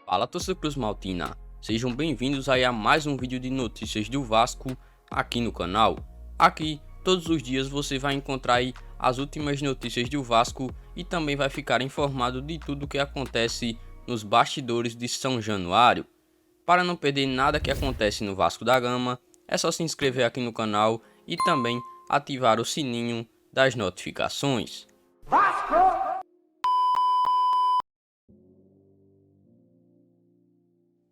Fala, torcedor Cruz Maltina, sejam bem-vindos aí a mais um vídeo de notícias do Vasco aqui no canal. Aqui, todos os dias você vai encontrar aí as últimas notícias do Vasco e também vai ficar informado de tudo o que acontece nos bastidores de São Januário. Para não perder nada que acontece no Vasco da Gama, é só se inscrever aqui no canal e também ativar o sininho das notificações.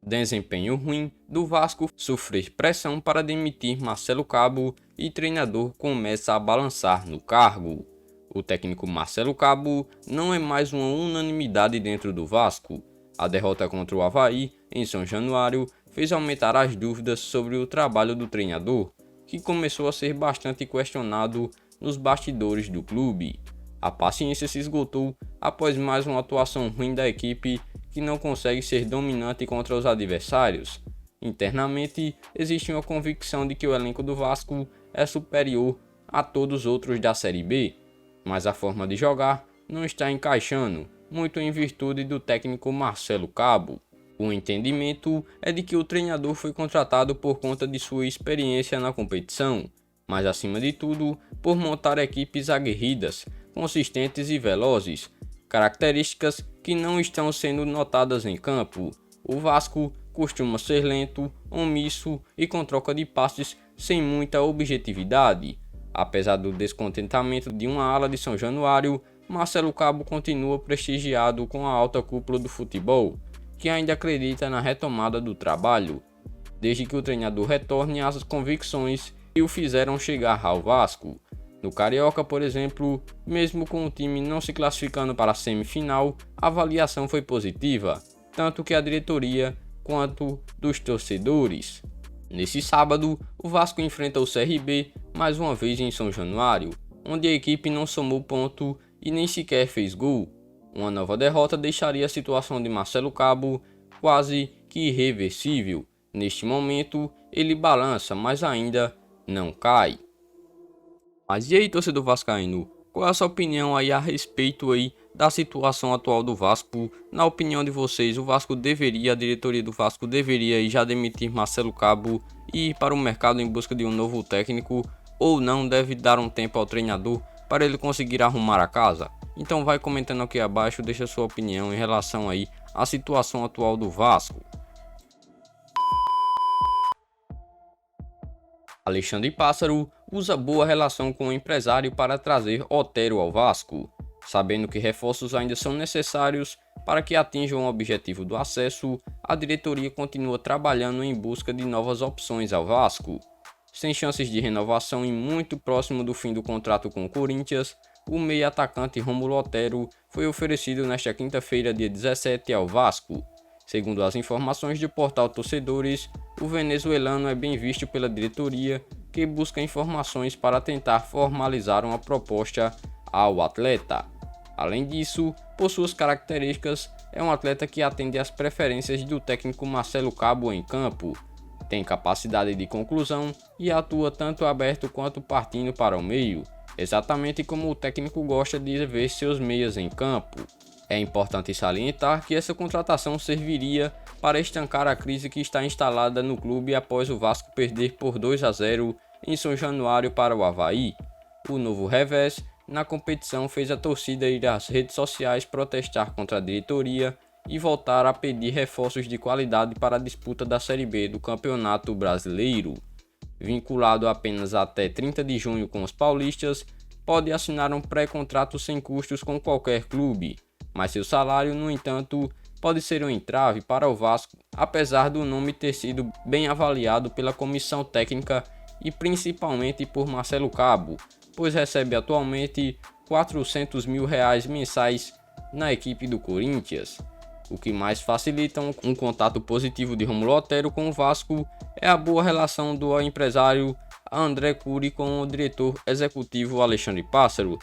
Desempenho ruim do Vasco sofrer pressão para demitir Marcelo Cabo e treinador começa a balançar no cargo. O técnico Marcelo Cabo não é mais uma unanimidade dentro do Vasco. A derrota contra o Avaí em São Januário fez aumentar as dúvidas sobre o trabalho do treinador, que começou a ser bastante questionado nos bastidores do clube. A paciência se esgotou após mais uma atuação ruim da equipe que não consegue ser dominante contra os adversários. Internamente, existe uma convicção de que o elenco do Vasco é superior a todos os outros da Série B, mas a forma de jogar não está encaixando, muito em virtude do técnico Marcelo Cabo. O entendimento é de que o treinador foi contratado por conta de sua experiência na competição, mas acima de tudo, por montar equipes aguerridas, consistentes e velozes, características que não estão sendo notadas em campo. O Vasco costuma ser lento, omisso e com troca de passes sem muita objetividade. Apesar do descontentamento de uma ala de São Januário, Marcelo Cabo continua prestigiado com a alta cúpula do futebol, que ainda acredita na retomada do trabalho, desde que o treinador retorne às convicções que o fizeram chegar ao Vasco. No Carioca, por exemplo, mesmo com o time não se classificando para a semifinal, a avaliação foi positiva, tanto que a diretoria quanto dos torcedores. Nesse sábado, o Vasco enfrenta o CRB mais uma vez em São Januário, onde a equipe não somou ponto e nem sequer fez gol. Uma nova derrota deixaria a situação de Marcelo Cabo quase que irreversível. Neste momento, ele balança, mas ainda não cai. Mas e aí, torcedor vascaíno, qual é a sua opinião aí a respeito aí da situação atual do Vasco? Na opinião de vocês, a diretoria do Vasco deveria aí já demitir Marcelo Cabo e ir para o mercado em busca de um novo técnico, ou não deve dar um tempo ao treinador para ele conseguir arrumar a casa? Então vai comentando aqui abaixo, deixa sua opinião em relação aí à situação atual do Vasco. Alexandre Pássaro usa boa relação com o empresário para trazer Otero ao Vasco. Sabendo que reforços ainda são necessários para que atinjam o objetivo do acesso, a diretoria continua trabalhando em busca de novas opções ao Vasco. Sem chances de renovação e muito próximo do fim do contrato com o Corinthians, o meia atacante Rômulo Otero foi oferecido nesta quinta-feira, dia 17, ao Vasco. Segundo as informações do portal Torcedores, o venezuelano é bem visto pela diretoria, que busca informações para tentar formalizar uma proposta ao atleta. Além disso, por suas características, é um atleta que atende às preferências do técnico Marcelo Cabo em campo. Tem capacidade de conclusão e atua tanto aberto quanto partindo para o meio, exatamente como o técnico gosta de ver seus meias em campo. É importante salientar que essa contratação serviria para estancar a crise que está instalada no clube após o Vasco perder por 2-0 em São Januário para o Avaí. O novo revés na competição fez a torcida ir às redes sociais protestar contra a diretoria e voltar a pedir reforços de qualidade para a disputa da Série B do Campeonato Brasileiro. Vinculado apenas até 30 de junho com os paulistas, pode assinar um pré-contrato sem custos com qualquer clube, mas seu salário, no entanto, pode ser um entrave para o Vasco, apesar do nome ter sido bem avaliado pela comissão técnica e principalmente por Marcelo Cabo, pois recebe atualmente R$400 mil mensais na equipe do Corinthians. O que mais facilita um contato positivo de Rômulo Otero com o Vasco é a boa relação do empresário André Cury com o diretor executivo Alexandre Pássaro,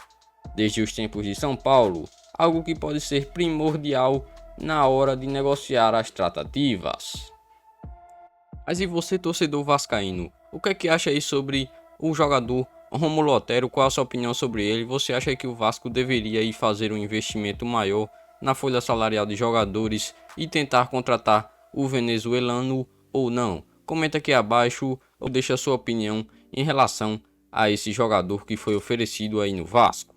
desde os tempos de São Paulo, algo que pode ser primordial na hora de negociar as tratativas. Mas e você, torcedor vascaíno, o que é que acha aí sobre o jogador Rômulo Otero? Qual a sua opinião sobre ele? Você acha que o Vasco deveria ir fazer um investimento maior na folha salarial de jogadores e tentar contratar o venezuelano ou não? Comenta aqui abaixo ou deixa sua opinião em relação a esse jogador que foi oferecido aí no Vasco.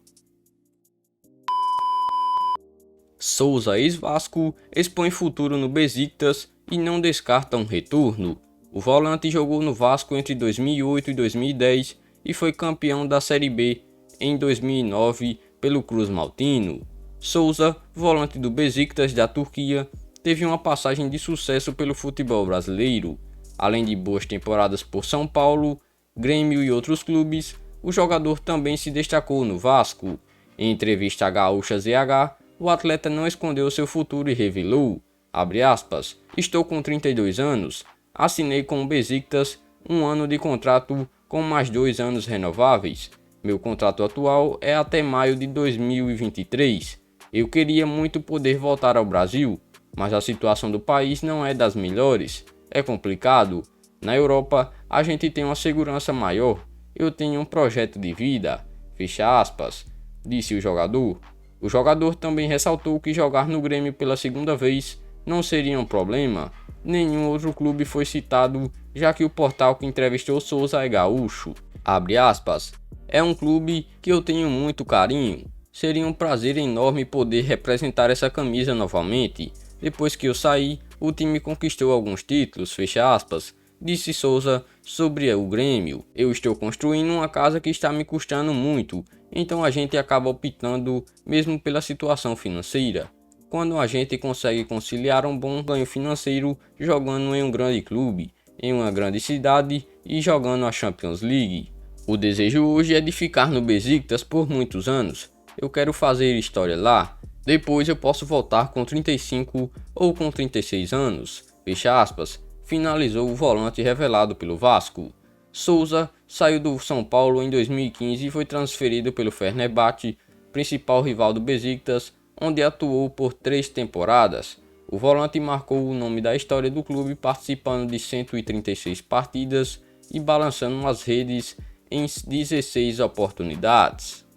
Souza, ex-Vasco, expõe futuro no Besiktas e não descarta um retorno. O volante jogou no Vasco entre 2008 e 2010 e foi campeão da Série B em 2009 pelo Cruz Maltino. Souza, volante do Besiktas da Turquia, teve uma passagem de sucesso pelo futebol brasileiro. Além de boas temporadas por São Paulo, Grêmio e outros clubes, o jogador também se destacou no Vasco. Em entrevista à Gaúcha ZH, o atleta não escondeu seu futuro e revelou, abre aspas, estou com 32 anos, assinei com o Besiktas um ano de contrato com mais 2 anos renováveis. Meu contrato atual é até maio de 2023. Eu queria muito poder voltar ao Brasil, mas a situação do país não é das melhores. É complicado. Na Europa, a gente tem uma segurança maior. Eu tenho um projeto de vida. Fecha aspas, disse o jogador. O jogador também ressaltou que jogar no Grêmio pela segunda vez não seria um problema. Nenhum outro clube foi citado, já que o portal que entrevistou Souza é gaúcho. Abre aspas, é um clube que eu tenho muito carinho. Seria um prazer enorme poder representar essa camisa novamente. Depois que eu saí, o time conquistou alguns títulos, fecha aspas, disse Souza sobre o Grêmio. Eu estou construindo uma casa que está me custando muito, então a gente acaba optando mesmo pela situação financeira. Quando a gente consegue conciliar um bom ganho financeiro jogando em um grande clube, em uma grande cidade e jogando a Champions League. O desejo hoje é de ficar no Besiktas por muitos anos. Eu quero fazer história lá. Depois eu posso voltar com 35 ou com 36 anos. Fecha aspas. Finalizou o volante revelado pelo Vasco. Souza saiu do São Paulo em 2015 e foi transferido pelo Fenerbahçe, principal rival do Besiktas, onde atuou por 3 temporadas. O volante marcou o nome da história do clube participando de 136 partidas e balançando as redes em 16 oportunidades.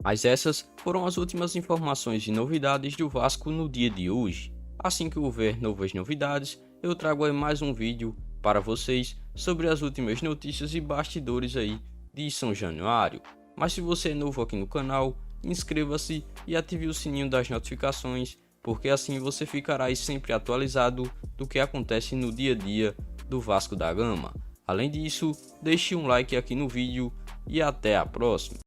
Mas essas foram as últimas informações e novidades do Vasco no dia de hoje. Assim que houver novas novidades, eu trago aí mais um vídeo para vocês sobre as últimas notícias e bastidores aí de São Januário. Mas se você é novo aqui no canal, inscreva-se e ative o sininho das notificações, porque assim você ficará aí sempre atualizado do que acontece no dia a dia do Vasco da Gama. Além disso, deixe um like aqui no vídeo e até a próxima.